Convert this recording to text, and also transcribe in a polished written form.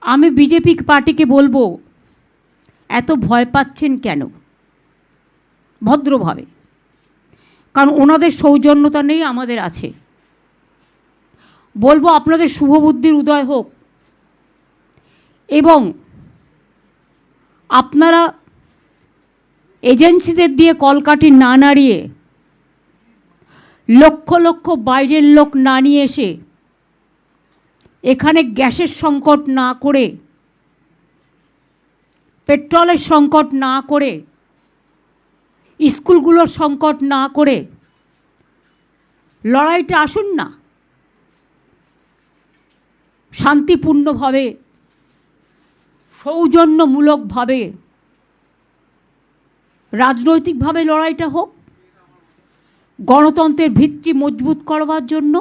আমি বিজেপি পার্টিকে বলবো, এত ভয় পাচ্ছেন কেন? ভদ্রভাবে, কারণ ওনাদের সৌজন্যতা নেই, আমাদের আছে। বলবো আপনাদের শুভবুদ্ধির উদয় হোক এবং আপনারা এজেন্সিদের দিয়ে কলকাঠি না নাড়িয়ে, লক্ষ লক্ষ বাইরের লোক না নিয়ে এসে, এখানে গ্যাসের সংকট না করে, পেট্রোলের সংকট না করে, স্কুলগুলোর সংকট না করে লড়াইটা আসুন না। শান্তিপূর্ণভাবে, সৌজন্যমূলকভাবে, রাজনৈতিকভাবে লড়াইটা হোক, গণতন্ত্রের ভিত্তি মজবুত করবার জন্য।